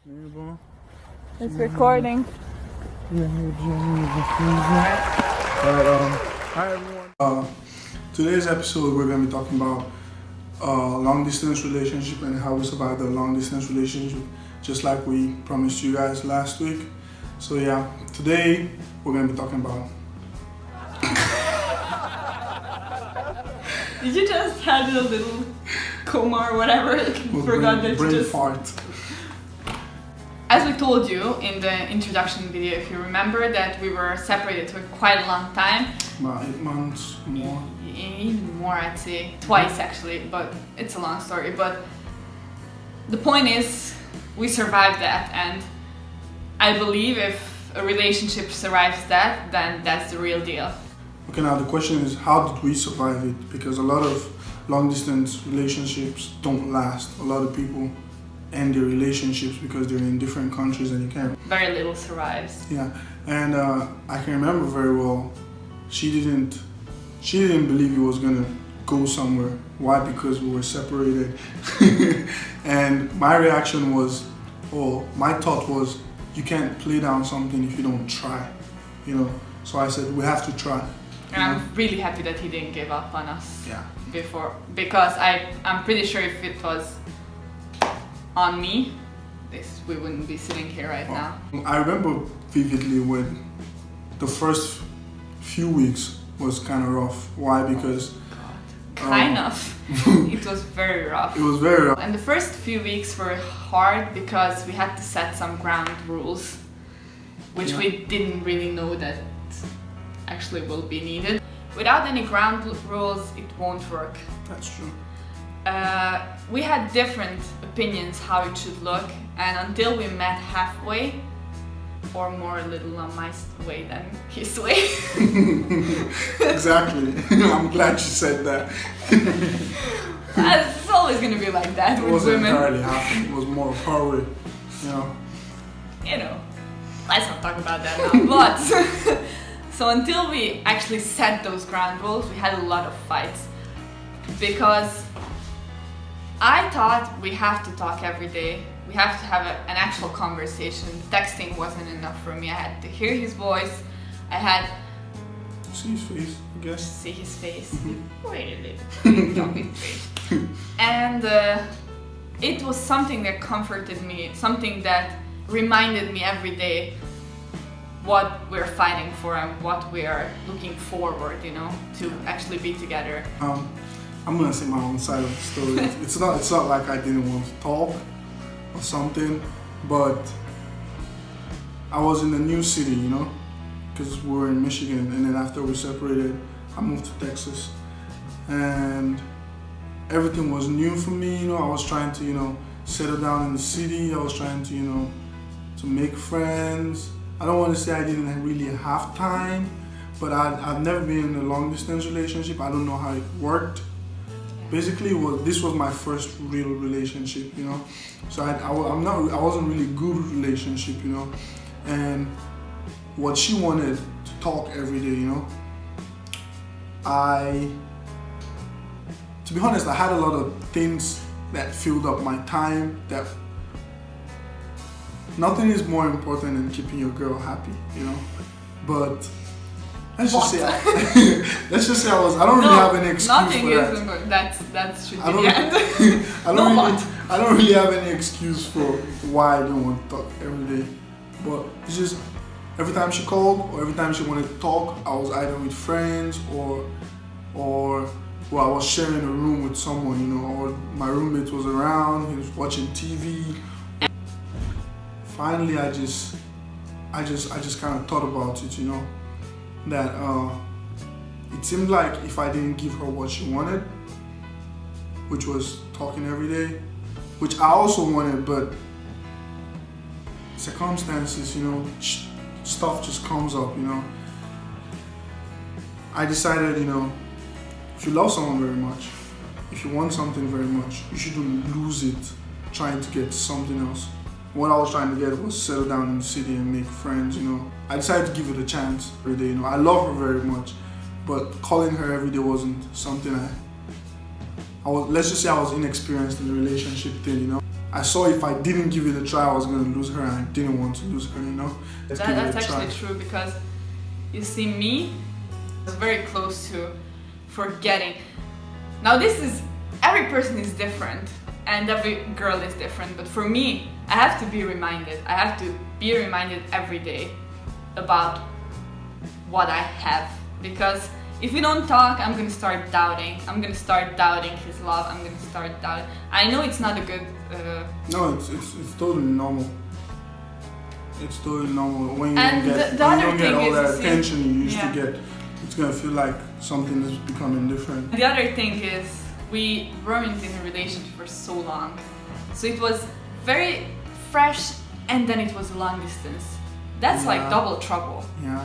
It's recording. Hi everyone. Today's episode we're going to be talking about long distance relationship and how we survive the long distance relationship, just like we promised you guys last week. So yeah, today we're going to be talking about. Did you just have a little coma or whatever? Forgot that you brain just... fart. As we told you in the introduction video, if you remember, that we were separated for quite a long time. About 8 months more. Even more, I'd say. Twice actually, but it's a long story. But the point is, we survived that, and I believe if a relationship survives that, then that's the real deal. Okay, now the question is, how did we survive it? Because a lot of long distance relationships don't last. A lot of people end their relationships because they're in different countries and you can't. Very little survives. Yeah, and I can remember very well. She didn't believe he was gonna go somewhere. Why? Because we were separated. And my reaction was, my thought was, you can't play down something if you don't try, you know. So I said we have to try. And I'm really happy that he didn't give up on us. Yeah. Before, because I'm pretty sure if it was on me, we wouldn't be sitting here right now. I remember vividly when the first few weeks was kind of rough. Why? Because Kind of. It was very rough. it was very rough. And the first few weeks were hard because we had to set some ground rules, which we didn't really know that actually will be needed. Without any ground rules, it won't work. That's true. We had different opinions how it should look, and until we met halfway, or more a little on my way than his way. Exactly. I'm glad you said that. It's always gonna be like that It with wasn't women. entirely happy. It was more of her way, you know. You know, let's not talk about that now. But so until we actually set those ground rules, we had a lot of fights because I thought we have to talk every day. We have to have an actual conversation. Texting wasn't enough for me. I had to hear his voice. I had See his face, I guess. to see his face. Wait a little. Don't be afraid. And it was something that comforted me, something that reminded me every day what we're fighting for and what we are looking forward, you know, to actually be together. I'm gonna say my own side of the story. It's not like I didn't want to talk or something, but I was in a new city, you know, because we were in Michigan, and then after we separated, I moved to Texas, and everything was new for me. You know, I was trying to, you know, settle down in the city. I was trying to, you know, to make friends. I don't want to say I didn't really have time, but I've never been in a long distance relationship. I don't know how it worked. Basically, this was my first real relationship, you know. So I wasn't really good with relationship, you know. And what she wanted to talk every day, you know. To be honest, I had a lot of things that filled up my time. That nothing is more important than keeping your girl happy, you know. But let's just say I don't really have any excuse Nothing for that. is important. That should be I the end. I don't really have any excuse for why I don't want to talk every day. But it's just every time she called or every time she wanted to talk, I was either with friends or I was sharing a room with someone, you know, or my roommate was around, he was watching TV. Finally, I just kind of thought about it, you know, that it seemed like if I didn't give her what she wanted, which was talking every day, which I also wanted, but circumstances, you know, stuff just comes up, you know. I decided, you know, if you love someone very much, if you want something very much, you shouldn't lose it trying to get something else. What I was trying to get was settle down in the city and make friends, you know. I decided to give it a chance every day, you know. I love her very much, but calling her every day wasn't something let's just say I was inexperienced in the relationship thing, you know. I saw if I didn't give it a try, I was gonna lose her, and I didn't want to lose her. Let's give it That's a actually try. true, because you see, me was very close to forgetting. Now every person is different and every girl is different, but for me, I have to be reminded. I have to be reminded every day about what I have, because if we don't talk, I'm gonna start doubting. I'm gonna start doubting his love. I'm gonna start doubting. I know it's not a good. No, it's totally normal. It's totally normal when you And don't get all that is, attention you used yeah. to get. It's gonna feel like something is becoming different. The other thing is, we weren't in a relationship for so long, so it was very fresh, and then it was long distance. That's like Yeah. double trouble. Yeah.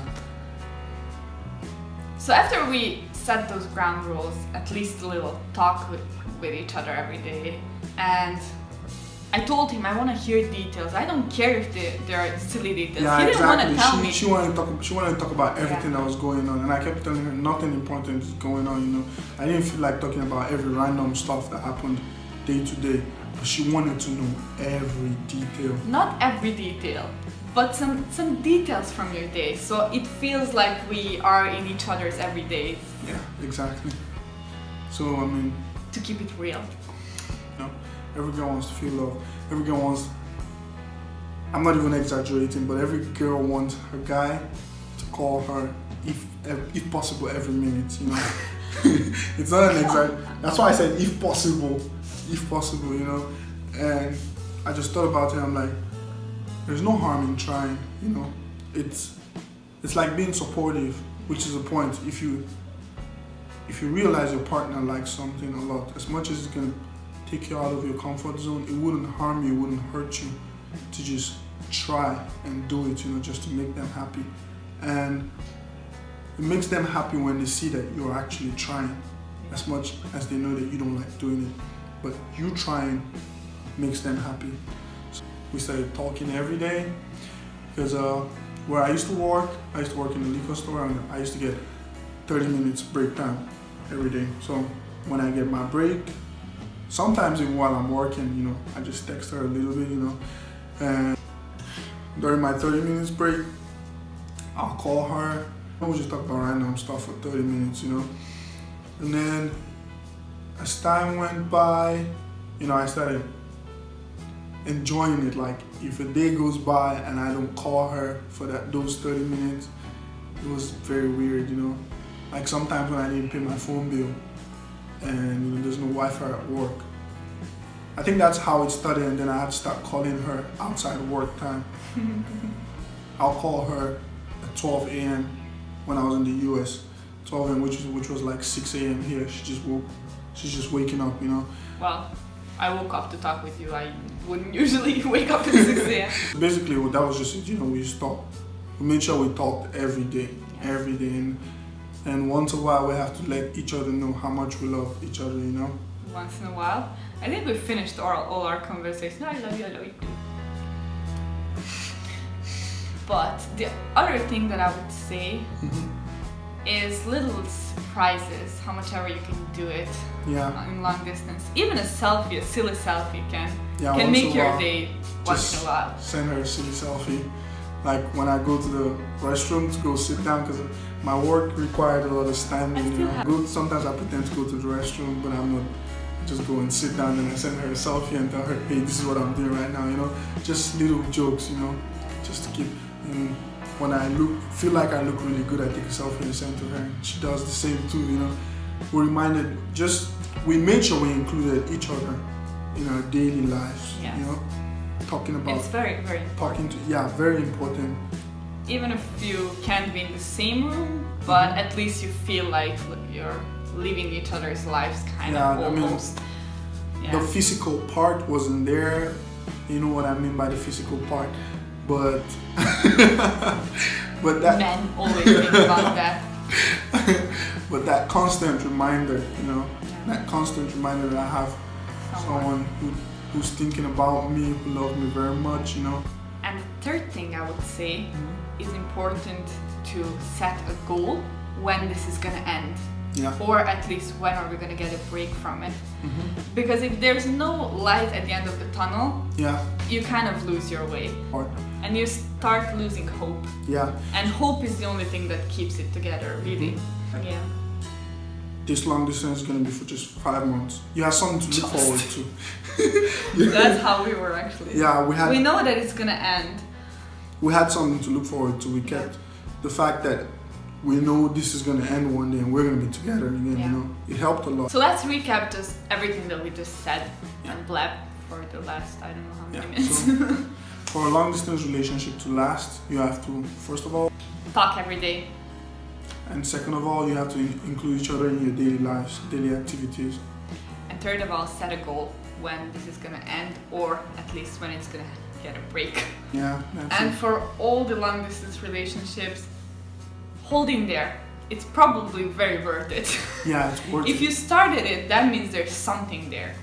So after we set those ground rules, at least a little talk with each other every day, and I told him I want to hear details. I don't care if they are silly details. Yeah, He didn't want to exactly. tell me. She wanted to talk about everything that was going on, and I kept telling her nothing important is going on. I didn't feel like talking about every random stuff that happened day to day, but she wanted to know every detail. Not every detail, but some details from your day, so it feels like we are in each other's everyday. Yeah, exactly. So To keep it real. every girl wants to feel love. Every girl wants. I'm not even exaggerating, but every girl wants her guy to call her, if possible, every minute. It's not an exact. That's why I said if possible, And I just thought about it. I'm like, there's no harm in trying. It's like being supportive, which is a point. If you realize your partner likes something a lot, as much as it can take you out of your comfort zone, it wouldn't harm you, it wouldn't hurt you to just try and do it, just to make them happy. And it makes them happy when they see that you're actually trying, as much as they know that you don't like doing it. But you trying makes them happy. So we started talking every day, because where I used to work in a liquor store, and I used to get 30 minutes break time every day. So when I get my break, sometimes even while I'm working, I just text her a little bit, and during my 30 minutes break, I'll call her. We'll just talk about random stuff for 30 minutes, And then as time went by, I started enjoying it. Like, if a day goes by and I don't call her for those 30 minutes, it was very weird, Like, sometimes when I didn't pay my phone bill, and there's no Wi-Fi at work. I think that's how it started, and then I had to start calling her outside work time. I'll call her at 12 a.m. when I was in the US, 12 a.m. which was like 6 a.m. here. She's just waking up, Well, I woke up to talk with you. I wouldn't usually wake up at 6 a.m. Basically, that was just it. We just talked. We made sure we talked every day, and once in a while we have to let each other know how much we love each other, Once in a while. I think we finished all our conversations. I love you too. But the other thing that I would say is little surprises, how much ever you can do it in long distance. Even a selfie, a silly selfie can make your day once in a while. Send her a silly selfie. Like when I go to the restroom to go sit down, because my work required a lot of standing. Sometimes I pretend to go to the restroom, but I'm not. Just go and sit down, and I send her a selfie and tell her, hey, this is what I'm doing right now. Just little jokes, just to keep. And when I feel like I look really good, I take a selfie and send to her. And she does the same too. We made sure we included each other in our daily lives. Yes. Talking about. It's very, very important. Very important. Even if you can't be in the same room, but at least you feel like you're living each other's lives, kind of almost. The physical part wasn't there. You know what I mean by the physical part, but that. Men always think about that. But that constant reminder, that constant reminder that I have someone who's thinking about me, who loves me very much, And the third thing I would say is important to set a goal when this is gonna end. Yeah. Or at least when are we gonna get a break from it? Mm-hmm. Because if there's no light at the end of the tunnel, Yeah. you kind of lose your way. Or, And you start losing hope. yeah. And hope is the only thing that keeps it together, really. Yeah. This long distance is gonna be for just 5 months. You have something to look forward to. That's how we were actually. Yeah, We know that it's gonna end. we had something to look forward to. We kept the fact that we know this is gonna end one day and we're gonna be together again. Yeah. You know, it helped a lot. So let's recap just everything that we just said Yeah. and blab for the last, I don't know how many Yeah, minutes. so for a long distance relationship to last, you have to, first of all, Talk every day. and second of all, you have to include each other in your daily lives, daily activities. And third of all, set a goal when this is gonna end, or at least when it's gonna get a break. Yeah, that's And it. for all the long distance relationships, hold in there. It's probably very worth it. Yeah, it's worth If it. you started it, that means there's something there.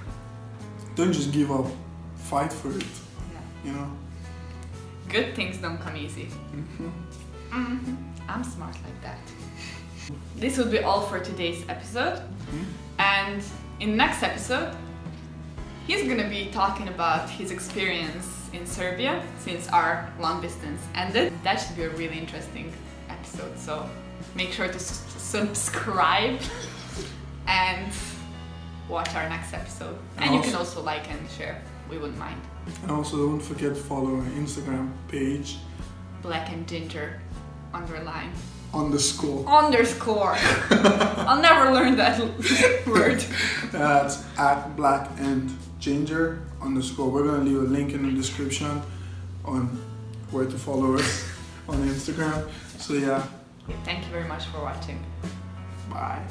Don't just give up. Fight for it. Yeah. You know. Good things don't come easy. Mm-hmm. I'm smart like that. This would be all for today's episode. And in next episode, he's gonna be talking about his experience in Serbia since our long distance ended. That should be a really interesting episode. So make sure to subscribe and watch our next episode. And you can also like and share. We wouldn't mind. And also don't forget to follow our Instagram page, Black and Ginger _ _. I'll never learn that word. That's at Black and Ginger _. We're gonna leave a link in the description on where to follow us on Instagram. So yeah, Thank you very much for watching. bye.